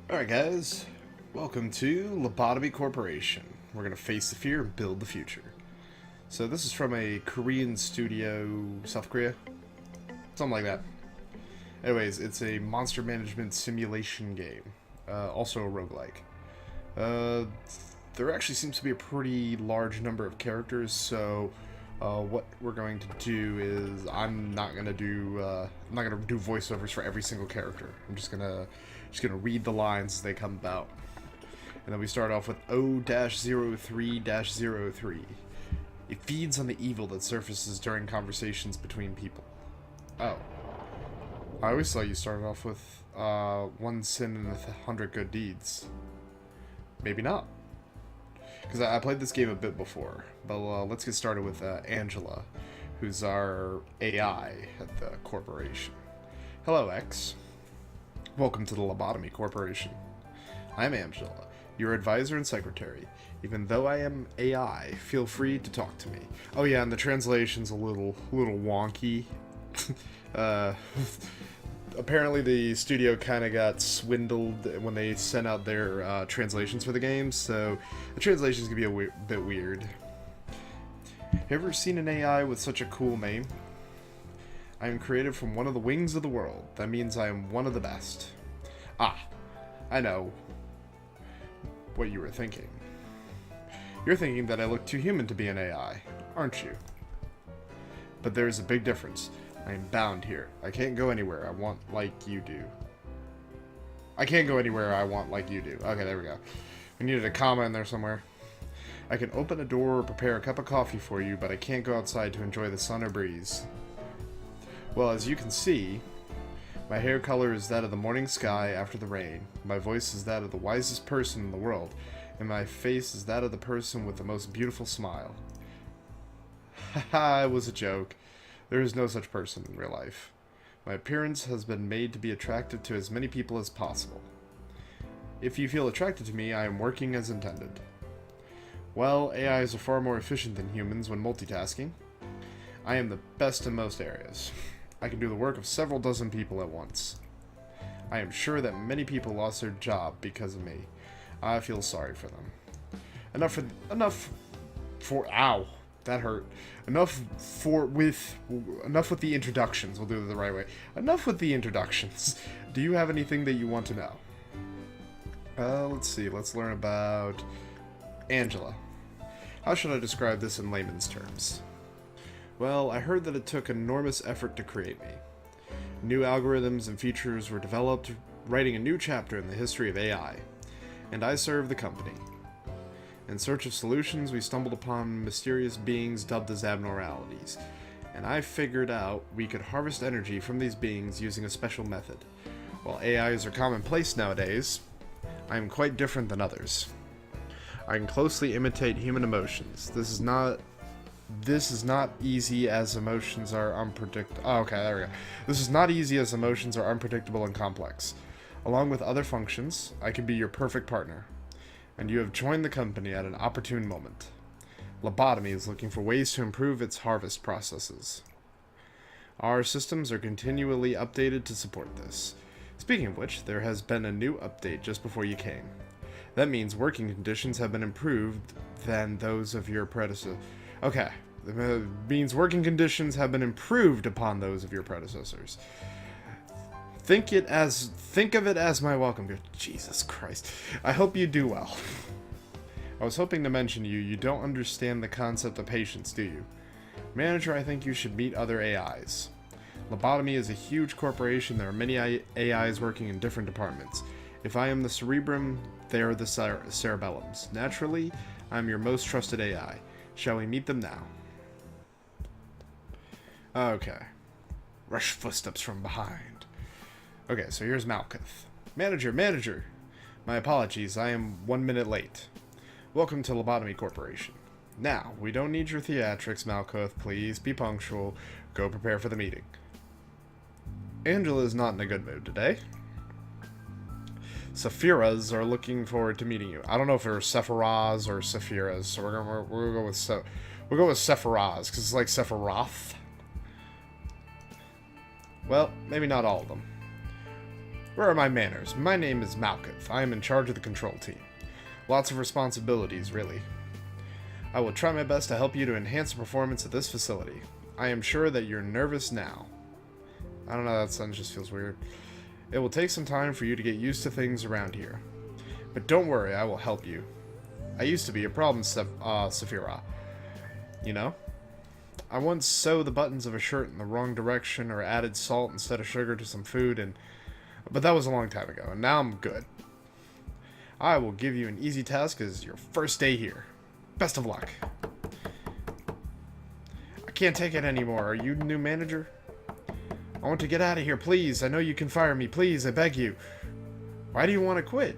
Alright guys, welcome to Lobotomy Corporation. We're going to face the fear and build the future. So this is from a Korean studio, South Korea? Something like that. Anyways, it's a monster management simulation game. Also a roguelike. There actually seems to be a pretty large number of characters, so what we're going to do is I'm not gonna do voiceovers for every single character. I'm just gonna read the lines as they come about. And then we start off with O-03-03. It feeds on the evil that surfaces during conversations between people. Oh. I always thought you started off with one sin and 100 good deeds. Maybe not. Because I played this game a bit before. But let's get started with Angela, who's our AI at the corporation. Hello, X. Welcome to the Lobotomy Corporation. I'm Angela, your advisor and secretary. Even though I am AI, feel free to talk to me. Oh yeah, and the translation's a little wonky. Apparently the studio kind of got swindled when they sent out their translations for the game, so the translations can be a bit weird. Have you ever seen an AI with such a cool name? I am created from one of the wings of the world. That means I am one of the best. Ah, I know what you were thinking. You're thinking that I look too human to be an AI, aren't you? But there's a big difference. I am bound here. I can't go anywhere I want like you do. I can't go anywhere I want like you do. Okay, there we go. We needed a comma in there somewhere. I can open a door or prepare a cup of coffee for you, but I can't go outside to enjoy the sun or breeze. Well, as you can see, my hair color is that of the morning sky after the rain. My voice is that of the wisest person in the world, and my face is that of the person with the most beautiful smile. Haha, it was a joke. There is no such person in real life. My appearance has been made to be attractive to as many people as possible. If you feel attracted to me, I am working as intended. Well, AIs are far more efficient than humans when multitasking. I am the best in most areas. I can do the work of several dozen people at once. I am sure that many people lost their job because of me. I feel sorry for them. Enough for ow. That hurt. Enough with the introductions. We'll do it the right way. Enough with the introductions. Do you have anything that you want to know? Let's see. Let's learn about Angela. How should I describe this in layman's terms? Well, I heard that it took enormous effort to create me. New algorithms and features were developed, writing a new chapter in the history of AI. And I serve the company. In search of solutions, we stumbled upon mysterious beings dubbed as abnormalities, and I figured out we could harvest energy from these beings using a special method. While AIs are commonplace nowadays, I am quite different than others. I can closely imitate human emotions. This is not easy as emotions are unpredictable. Oh, okay, there we go. This is not easy as emotions are unpredictable and complex. Along with other functions, I can be your perfect partner. And you have joined the company at an opportune moment. Lobotomy is looking for ways to improve its harvest processes. Our systems are continually updated to support this. Speaking of which, there has been a new update just before you came. That means working conditions have been improved than those of your predecessor. Okay, that means working conditions have been improved upon those of your predecessors. Think of it as my welcome gift. Jesus Christ. I hope you do well. I was hoping to mention you don't understand the concept of patience, do you? Manager, I think you should meet other AIs. Lobotomy is a huge corporation. There are many AIs working in different departments. If I am the cerebrum, they are the cerebellums. Naturally, I am your most trusted AI. Shall we meet them now? Okay. Rush footsteps from behind. Okay, so here's Malkuth. Manager! My apologies, I am 1 minute late. Welcome to Lobotomy Corporation. Now, we don't need your theatrics, Malkuth. Please be punctual. Go prepare for the meeting. Angela is not in a good mood today. Sephiras are looking forward to meeting you. I don't know if they're Sephiras or Sephiras, so we're gonna go with Sephiras, because it's like Sephiroth. Well, maybe not all of them. Where are my manners? My name is Malkuth. I am in charge of the control team. Lots of responsibilities, really. I will try my best to help you to enhance the performance of this facility. I am sure that you're nervous now. I don't know, that sentence just feels weird. It will take some time for you to get used to things around here. But don't worry, I will help you. I used to be a problem, Saphira. You know? I once sewed the buttons of a shirt in the wrong direction or added salt instead of sugar to some food, but that was a long time ago, and now I'm good. I will give you an easy task as your first day here. Best of luck. I can't take it anymore. Are you the new manager? I want to get out of here, please. I know you can fire me, please. I beg you. Why do you want to quit?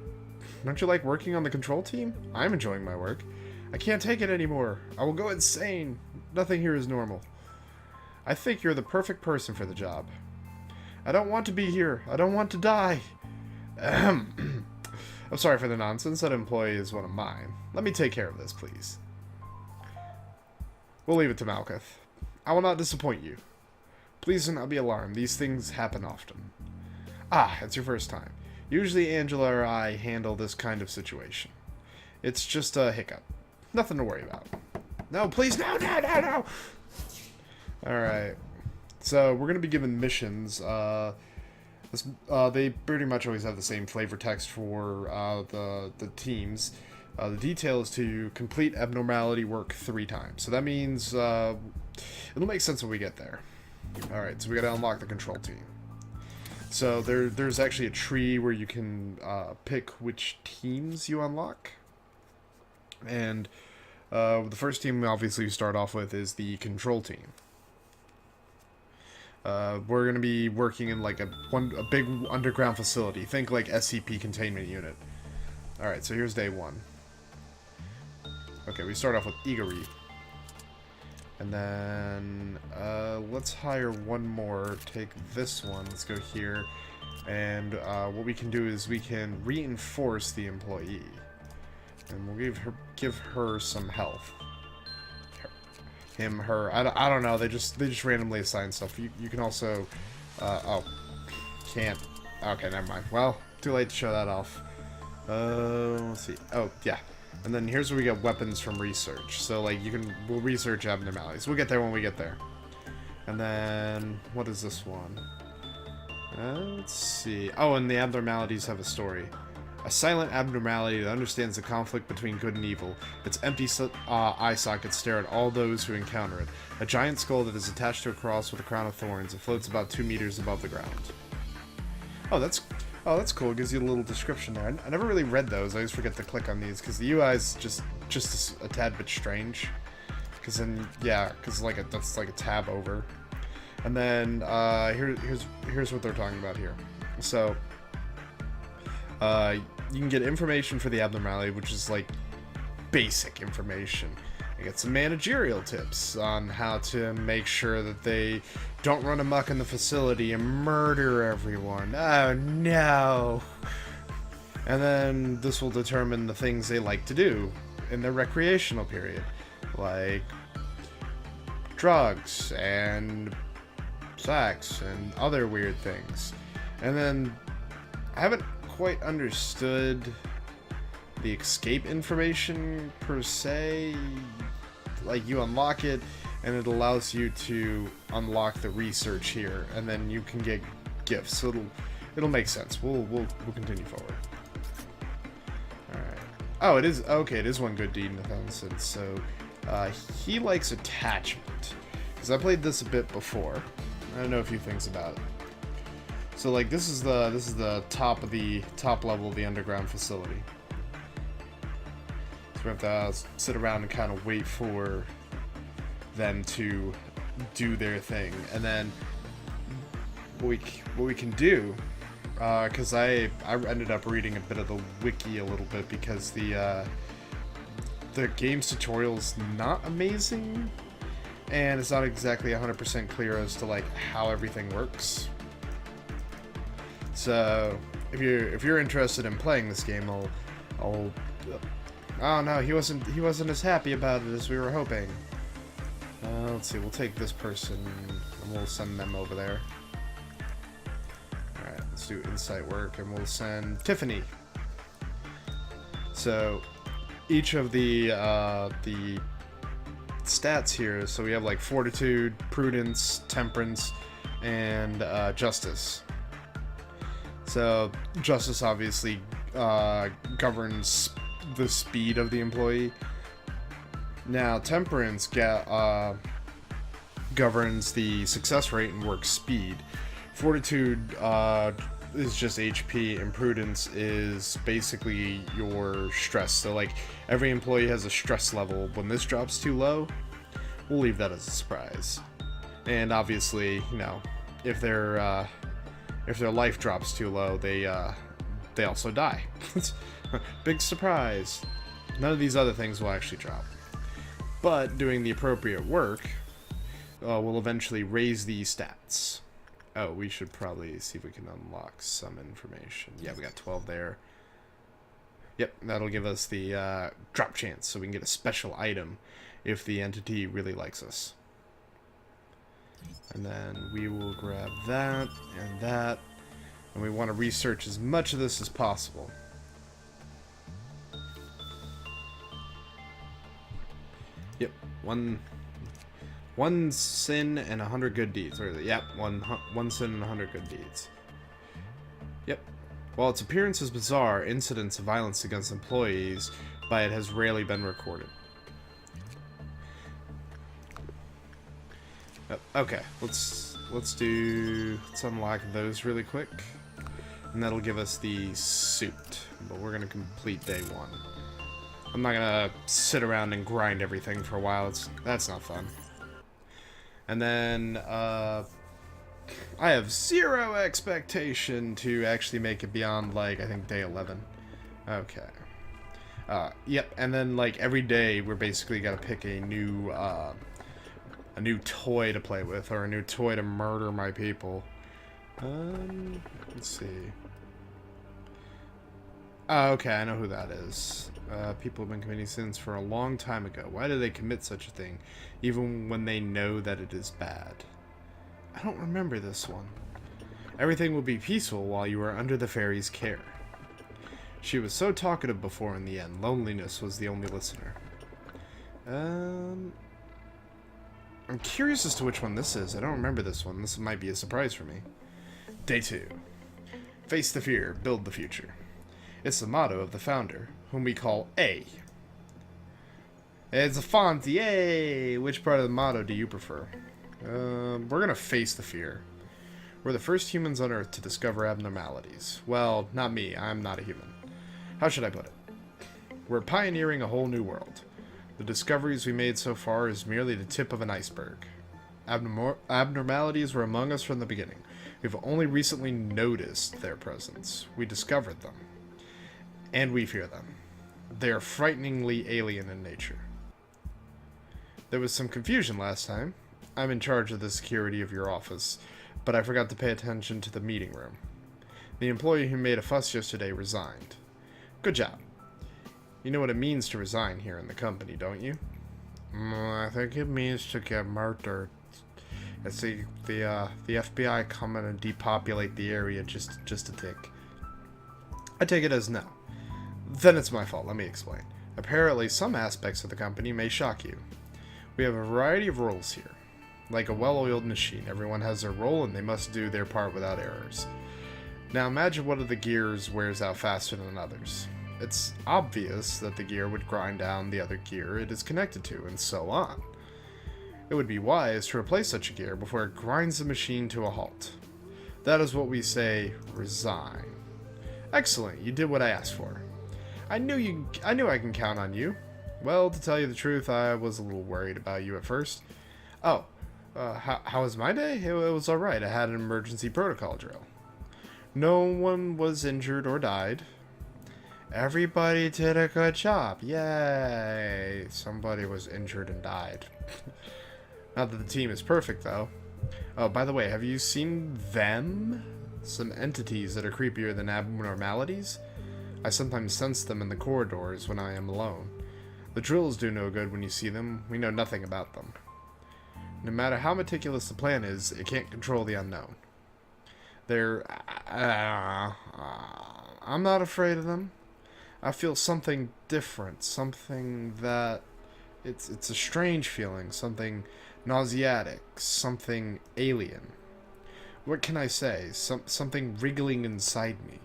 Don't you like working on the control team? I'm enjoying my work. I can't take it anymore. I will go insane. Nothing here is normal. I think you're the perfect person for the job. I don't want to be here. I don't want to die. I'm sorry for the nonsense. That employee is one of mine. Let me take care of this, please. We'll leave it to Malkuth. I will not disappoint you. Please do not be alarmed. These things happen often. Ah, it's your first time. Usually Angela or I handle this kind of situation. It's just a hiccup. Nothing to worry about. No, please, no. Alright. So, we're going to be given missions. They pretty much always have the same flavor text for the teams. The detail is to complete abnormality work 3 times. So that means it'll make sense when we get there. Alright, so we got to unlock the control team. So there's actually a tree where you can pick which teams you unlock. And the first team obviously you start off with is the control team. We're going to be working in like a big underground facility. Think like SCP containment unit. Alright, so here's day 1. Okay, we start off with Igari. And then, let's hire one more. Take this one. Let's go here. And what we can do is we can reinforce the employee. And we'll give her some health. Her. I don't know. They just randomly assign stuff. You can also, oh, can't. Okay, never mind. Well, too late to show that off. Let's see. Oh, yeah. And then here's where we get weapons from research. So, like, we'll research abnormalities. We'll get there when we get there. And then, what is this one? Let's see. Oh, and the abnormalities have a story. A silent abnormality that understands the conflict between good and evil. Its empty eye sockets stare at all those who encounter it. A giant skull that is attached to a cross with a crown of thorns. It floats about 2 meters above the ground. Oh, that's cool. It gives you a little description there. I never really read those. I always forget to click on these because the UI is just a tad bit strange. Because then, yeah, because that's like a tab over. And then here's what they're talking about here. So, you can get information for the abnormality, which is like basic information. You get some managerial tips on how to make sure that they don't run amok in the facility and murder everyone. Oh no! And then this will determine the things they like to do in their recreational period, like drugs and sex and other weird things. And then I haven't quite understood the escape information per se. Like, you unlock it and it allows you to unlock the research here, and then you can get gifts. So it'll make sense. We'll continue forward. Alright. Oh, it is okay, it is one good deed in Nathanson. So he likes attachment. Because I played this a bit before. I know a few things about it. So like this is the top level of the underground facility. So we have to sit around and kind of wait for them to do their thing, and then what we can do, because I ended up reading a bit of the wiki a little bit because the game's tutorial's not amazing, and it's not exactly 100% clear as to like how everything works. So if you're interested in playing this game, I'll oh no, he wasn't as happy about it as we were hoping. Let's see, we'll take this person and we'll send them over there. Alright, let's do insight work, and we'll send Tiffany. So each of the stats here, so we have like fortitude, prudence, temperance, and justice. So justice obviously governs the speed of the employee. Now temperance governs the success rate and work speed. Fortitude is just HP, and prudence is basically your stress. So like every employee has a stress level. When this drops too low, we'll leave that as a surprise. And obviously, you know, if their life drops too low, they also die. Big surprise. None of these other things will actually drop. But doing the appropriate work will eventually raise these stats. Oh, we should probably see if we can unlock some information. Yeah, we got 12 there. Yep, that'll give us the drop chance, so we can get a special item if the entity really likes us. And then we will grab that, and we want to research as much of this as possible. Yep, one sin and 100 good deeds. Or yep, one sin and 100 good deeds. Yep. While its appearance is bizarre, incidents of violence against employees by it has rarely been recorded. Okay, let's unlock those really quick, and that'll give us the suit. But we're gonna complete day one. I'm not gonna sit around and grind everything for a while. That's not fun. And then I have zero expectation to actually make it beyond, like, I think day 11. Okay. Yep. And then like every day we're basically gotta pick a new toy to play with, or a new toy to murder my people. Let's see. Okay, I know who that is. People have been committing sins for a long time ago. Why do they commit such a thing, even when they know that it is bad? I don't remember this one. Everything will be peaceful while you are under the fairy's care. She was so talkative before in the end. Loneliness was the only listener. I'm curious as to which one this is. I don't remember this one. This might be a surprise for me. Day 2. Face the fear, build the future. It's the motto of the founder, whom we call A. It's a font, yay! Which part of the motto do you prefer? We're gonna face the fear. We're the first humans on Earth to discover abnormalities. Well, not me. I'm not a human. How should I put it? We're pioneering a whole new world. The discoveries we made so far is merely the tip of an iceberg. Abnormalities were among us from the beginning. We've only recently noticed their presence. We discovered them. And we fear them. They are frighteningly alien in nature. There was some confusion last time. I'm in charge of the security of your office, but I forgot to pay attention to the meeting room. The employee who made a fuss yesterday resigned. Good job. You know what it means to resign here in the company, don't you? I think it means to get murdered. It's the FBI come in and depopulate the area just a tick. I take it as no. Then it's my fault. Let me explain. Apparently, some aspects of the company may shock you. We have a variety of roles here. Like a well-oiled machine, everyone has their role and they must do their part without errors. Now imagine one of the gears wears out faster than others. It's obvious that the gear would grind down the other gear it is connected to, and so on. It would be wise to replace such a gear before it grinds the machine to a halt. That is what we say, resign. Excellent, you did what I asked for. I knew I can count on you. Well, to tell you the truth, I was a little worried about you at first. Oh, how was my day? It was alright. I had an emergency protocol drill. No one was injured or died. Everybody did a good job. Yay! Somebody was injured and died. Not that the team is perfect, though. Oh, by the way, have you seen them? Some entities that are creepier than abnormalities? I sometimes sense them in the corridors when I am alone. The drills do no good when you see them. We know nothing about them. No matter how meticulous the plan is, it can't control the unknown. They're... I'm not afraid of them. I feel something different. Something that... It's a strange feeling. Something nauseatic. Something alien. What can I say? Something wriggling inside me.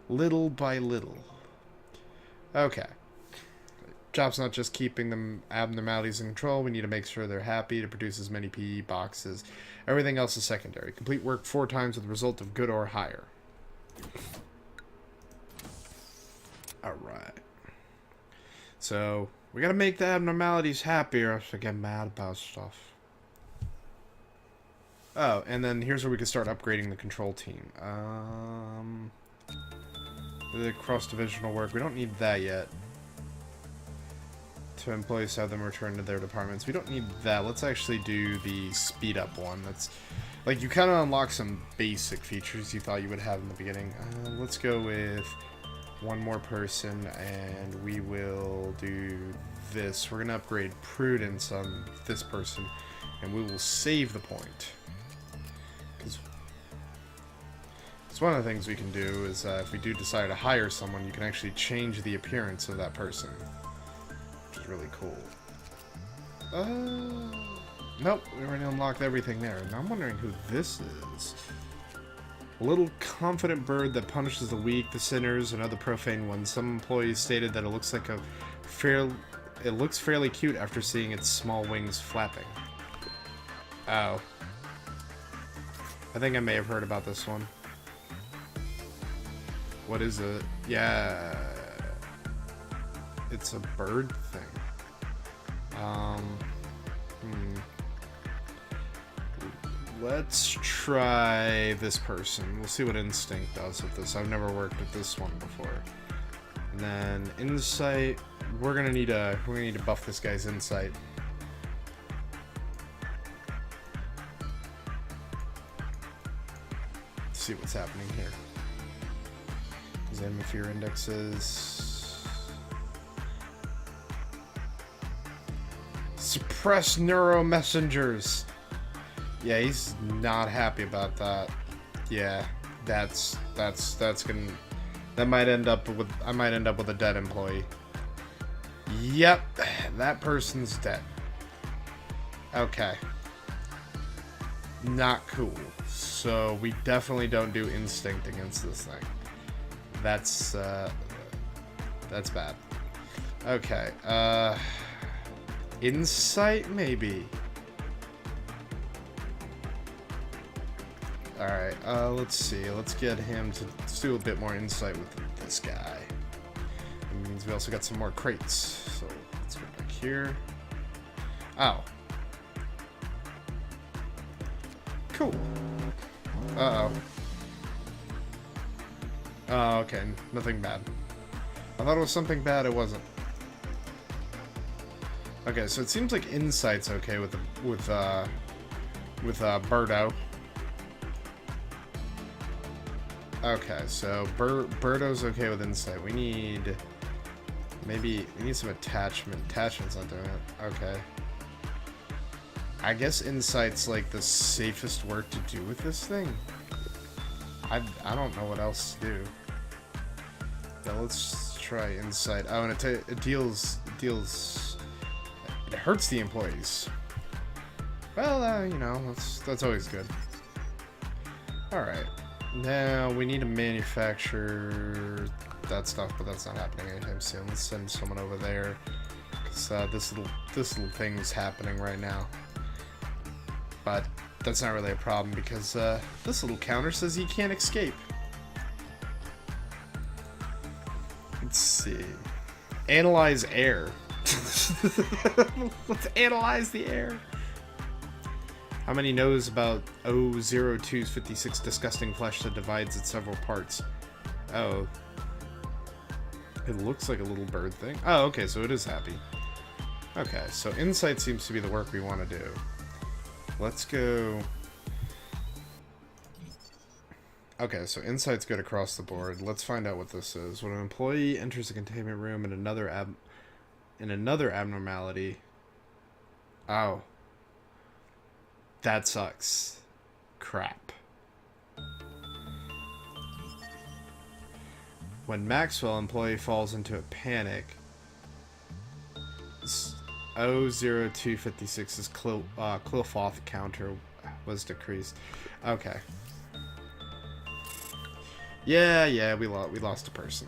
Little by little. Okay. Job's not just keeping them abnormalities in control. We need to make sure they're happy to produce as many PE boxes. Everything else is secondary. Complete work 4 times with the result of good or higher. Alright. So, we gotta make the abnormalities happy or else they get mad about stuff. Oh, and then here's where we can start upgrading the control team. The cross-divisional work. We don't need that yet. To employees have them return to their departments. We don't need that. Let's actually do the speed up one. That's like you kind of unlock some basic features you thought you would have in the beginning. Let's go with one more person and we will do this. We're gonna upgrade prudence on this person and we will save the point. Because one of the things we can do is if we do decide to hire someone, you can actually change the appearance of that person. Which is really cool. Nope, we already unlocked everything there. Now I'm wondering who this is. A little confident bird that punishes the weak, the sinners, and other profane ones. Some employees stated that it looks like it looks fairly cute after seeing its small wings flapping. Oh. I think I may have heard about this one. What is it? Yeah. It's a bird thing. Let's try this person. We'll see what instinct does with this. I've never worked with this one before. And then insight. We're gonna need to buff this guy's insight. Let's see what's happening here. Examine fear indexes. Suppress neuromessengers. Yeah, he's not happy about that. Yeah, that's gonna. That might end up with. I might end up with a dead employee. Yep, that person's dead. Okay. Not cool. So we definitely don't do instinct against this thing. That's bad. Okay. Insight maybe. Alright, let's see. Let's get him to do a bit more insight with this guy. It means we also got some more crates. So let's go back here. Oh. Cool. Uh-oh. Oh, okay. Nothing bad. I thought it was something bad, it wasn't. Okay, so it seems like insight's okay with Birdo. Okay, so Birdo's okay with insight. We need some attachment. Attachment's not doing it. Okay. I guess insight's like the safest work to do with this thing. I don't know what else to do. Yeah, let's try insight. Oh, and it deals. It hurts the employees. Well, you know, that's always good. All right. Now we need to manufacture that stuff, but that's not happening anytime soon. Let's send someone over there because this little thing is happening right now. But that's not really a problem because this little counter says he can't escape. Let's see. Analyze air. Let's analyze the air. How many knows about O02's 56 disgusting flesh that divides its several parts? Oh. It looks like a little bird thing. Oh, okay, so it is happy. Okay, so insight seems to be the work we want to do. Let's go... Okay, so insight's good across the board. Let's find out what this is. When an employee enters a containment room in another abnormality... Oh. That sucks. Crap. When Maxwell employee falls into a panic, 00256's Cliff-off counter was decreased. Okay. Yeah, we lost a person.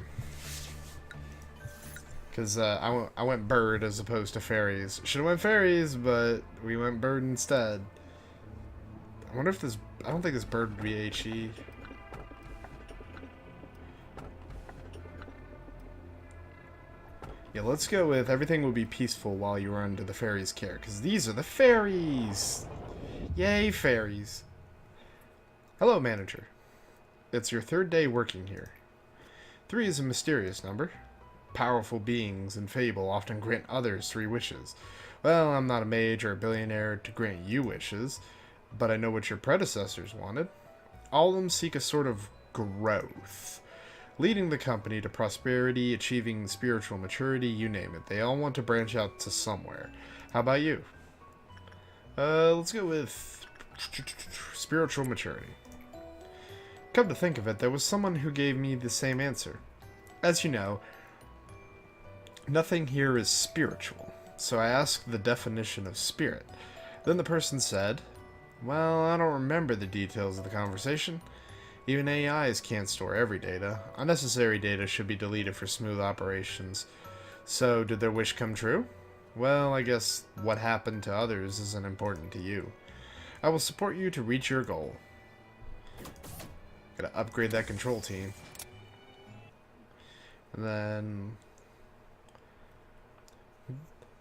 Because I went bird as opposed to fairies. Should have went fairies, but we went bird instead. I wonder if this... I don't think this bird would be HE. Yeah, let's go with everything will be peaceful while you are under the fairies' care. Because these are the fairies! Yay, fairies! Hello, manager. It's your third day working here. 3 is a mysterious number. Powerful beings in fable often grant others 3 wishes. Well, I'm not a mage or a billionaire to grant you wishes, but I know what your predecessors wanted. All of them seek a sort of growth. Leading the company to prosperity, achieving spiritual maturity, you name it. They all want to branch out to somewhere. How about you? Let's go with spiritual maturity. Come to think of it, there was someone who gave me the same answer. As you know, nothing here is spiritual, so I asked the definition of spirit. Then the person said, well, I don't remember the details of the conversation. Even AIs can't store every data. Unnecessary data should be deleted for smooth operations. So, did their wish come true? Well, I guess what happened to others isn't important to you. I will support you to reach your goal. Gotta upgrade that control team. And then...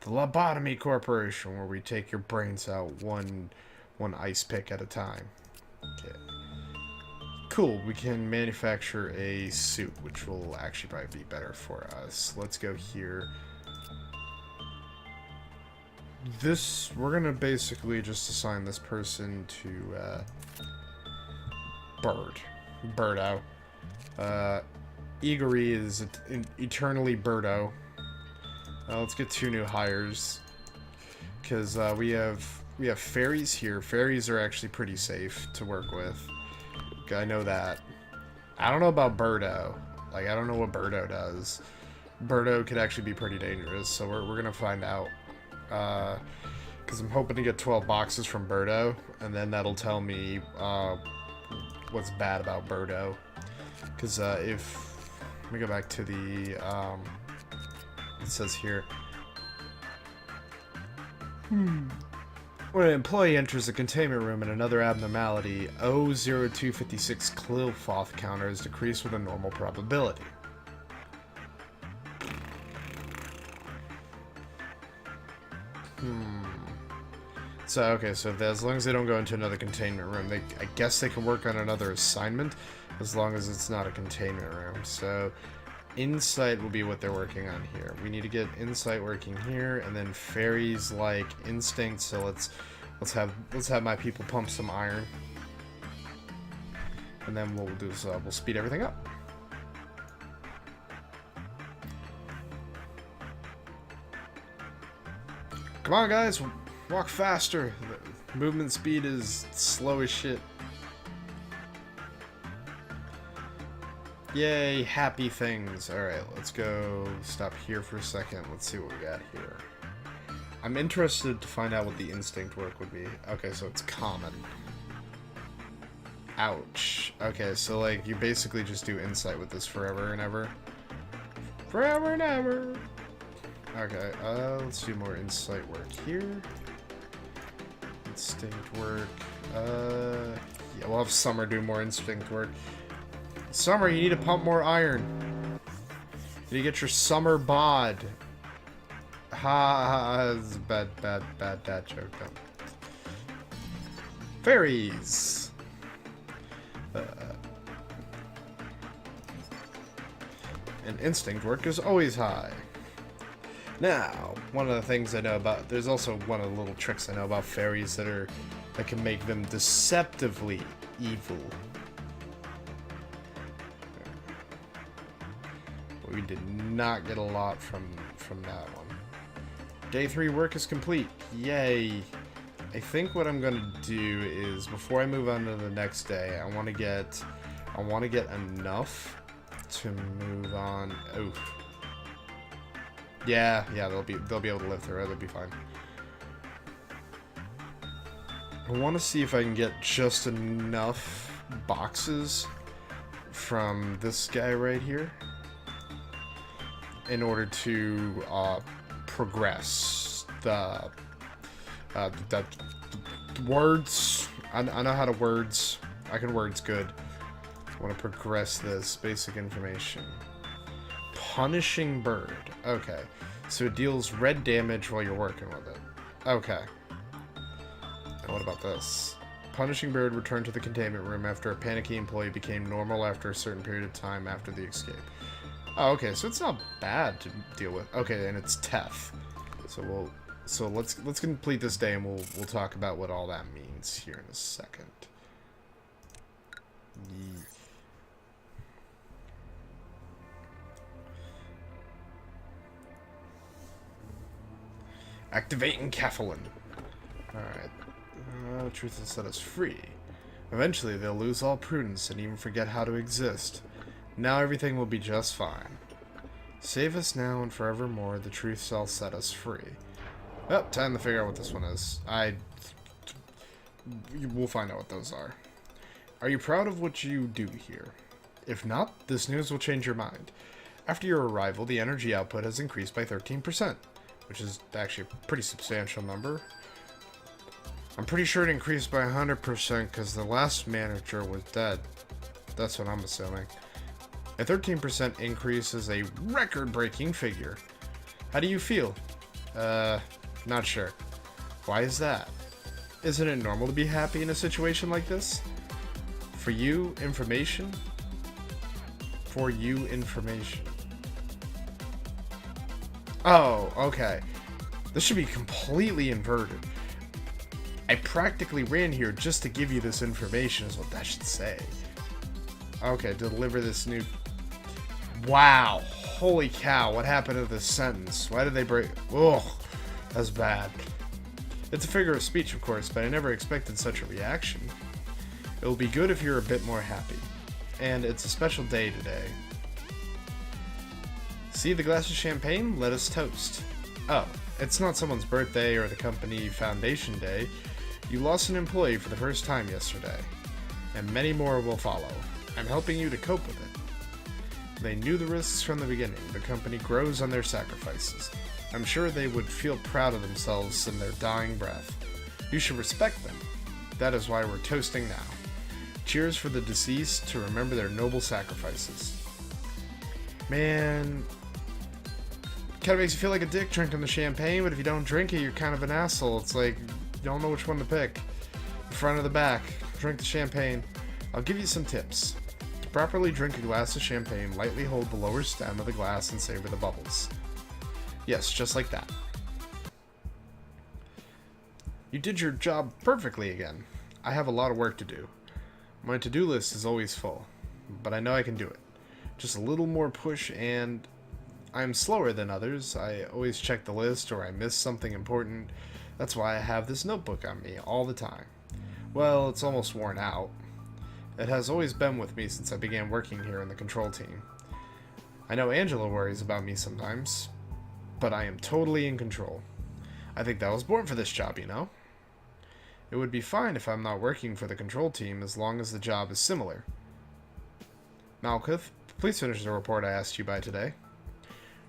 the Lobotomy Corporation, where we take your brains out one ice pick at a time. Okay. Cool, we can manufacture a suit, which will actually probably be better for us. Let's go here. We're gonna basically just assign this person to, Birdo. Eagery is eternally Birdo. Let's get 2 new hires. Because, we have fairies here. Fairies are actually pretty safe to work with. I know that. I don't know about Birdo. Like, I don't know what Birdo does. Birdo could actually be pretty dangerous, so we're gonna find out. Because I'm hoping to get 12 boxes from Birdo, and then that'll tell me what's bad about Birdo. Because if... let me go back to the... it says here... When an employee enters a containment room and another abnormality, 00256 Cliff-off counter is decreased with a normal probability. So, okay, so as long as they don't go into another containment room, I guess they can work on another assignment, as long as it's not a containment room. So, insight will be what they're working on here. We need to get insight working here, and then fairies like instinct. So let's have my people pump some iron, and then what we'll do is we'll speed everything up. Come on, guys, walk faster. The movement speed is slow as shit. Yay, happy things. Alright, let's go stop here for a second. Let's see what we got here. I'm interested to find out what the instinct work would be. Okay, so it's common. Ouch. Okay, so like you basically just do insight with this forever and ever. Forever and ever. Okay, let's do more insight work here. Instinct work. Yeah, we'll have Summer do more instinct work. Summer, you need to pump more iron. You need to get your summer bod. Ha, this is a bad dad joke, though. Fairies. And instinct work is always high. Now, one of the things I know about, there's also one of the little tricks I know about fairies that can make them deceptively evil. We did not get a lot from that one. Day 3 work is complete. Yay. I think what I'm gonna do is, before I move on to the next day, I want to get enough to move on. Oof. Yeah, they'll be able to live through it. They'll be fine. I want to see if I can get just enough boxes from this guy right here in order to progress the words. I know how to words. I can words good. I want to progress this basic information. Punishing bird. Okay, so it deals red damage while you're working with it. Okay. And what about this? Punishing bird returned to the containment room after a panicky employee became normal after a certain period of time after the escape. Oh, okay, so it's not bad to deal with. Okay, and it's Teth. So let's complete this day and we'll talk about what all that means here in a second. Activating Cephalon. Alright. The truth will set us free. Eventually, they'll lose all prudence and even forget how to exist. Now everything will be just fine. Save us now and forevermore, the truth shall set us free. Oh, time to figure out what this one is. We'll find out what those are. Are you proud of what you do here? If not, this news will change your mind. After your arrival, the energy output has increased by 13%, which is actually a pretty substantial number. I'm pretty sure it increased by 100% because the last manager was dead. That's what I'm assuming. A 13% increase is a record-breaking figure. How do you feel? Not sure. Why is that? Isn't it normal to be happy in a situation like this? For you, information? For you, information. Oh, okay. This should be completely inverted. I practically ran here just to give you this information is what that should say. Okay, deliver this new... Wow. Holy cow, what happened to this sentence? Why did they break... Ugh, that's bad. It's a figure of speech, of course, but I never expected such a reaction. It will be good if you're a bit more happy. And it's a special day today. See the glass of champagne? Let us toast. Oh, it's not someone's birthday or the company foundation day. You lost an employee for the first time yesterday. And many more will follow. I'm helping you to cope with it. They knew the risks from the beginning. The company grows on their sacrifices. I'm sure they would feel proud of themselves in their dying breath. You should respect them. That is why we're toasting now. Cheers for the deceased to remember their noble sacrifices. Man, kind of makes you feel like a dick drinking the champagne, but if you don't drink it, you're kind of an asshole. It's like, you don't know which one to pick. The front or the back. Drink the champagne. I'll give you some tips. To properly drink a glass of champagne, lightly hold the lower stem of the glass and savor the bubbles. Yes, just like that. You did your job perfectly again. I have a lot of work to do. My to-do list is always full, but I know I can do it. Just a little more push and I'm slower than others. I always check the list or I miss something important. That's why I have this notebook on me all the time. Well, it's almost worn out. It has always been with me since I began working here in the control team. I know Angela worries about me sometimes, but I am totally in control. I think that I was born for this job, you know? It would be fine if I'm not working for the control team as long as the job is similar. Malkuth, please finish the report I asked you by today.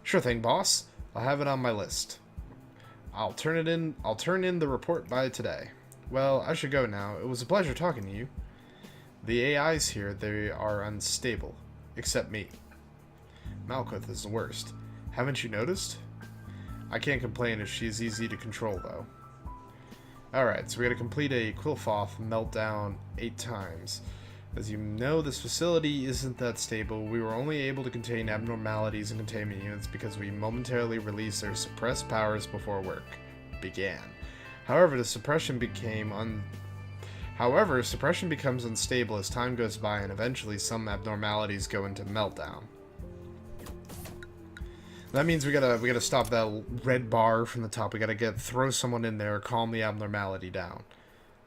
Sure thing, boss. I'll have it on my list. I'll turn in the report by today. Well, I should go now. It was a pleasure talking to you. The AIs here, they are unstable. Except me. Malkuth is the worst. Haven't you noticed? I can't complain if she's easy to control, though. Alright, so we gotta complete a Quillfoth meltdown 8 times. As you know, this facility isn't that stable. We were only able to contain abnormalities in containment units because we momentarily released their suppressed powers before work began. However, suppression becomes unstable as time goes by and eventually some abnormalities go into meltdown. That means we gotta stop that red bar from the top. We gotta throw someone in there, calm the abnormality down.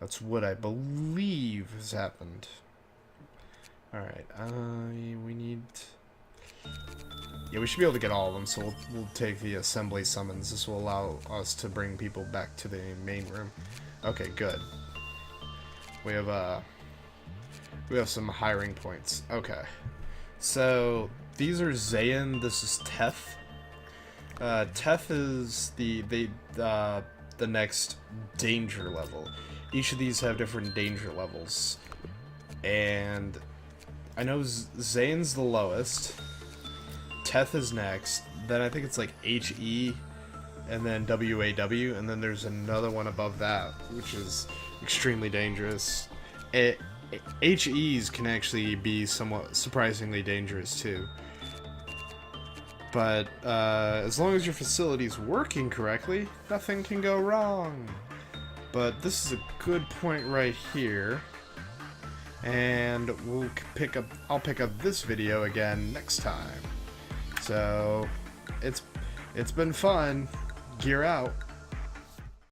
That's what I believe has happened. Alright, we need Yeah, we should be able to get all of them, so we'll take the assembly summons. This will allow us to bring people back to the main room. Okay, good. We have some hiring points. Okay. So, these are Zayn, this is Teth. Teth is the next danger level. Each of these have different danger levels. And I know Zayn's the lowest. Teth is next. Then I think it's like HE, and then WAW, and then there's another one above that, which is extremely dangerous. HEs can actually be somewhat surprisingly dangerous too. But as long as your facility's working correctly, nothing can go wrong. But this is a good point right here. And I'll pick up this video again next time. So it's been fun. Gear out.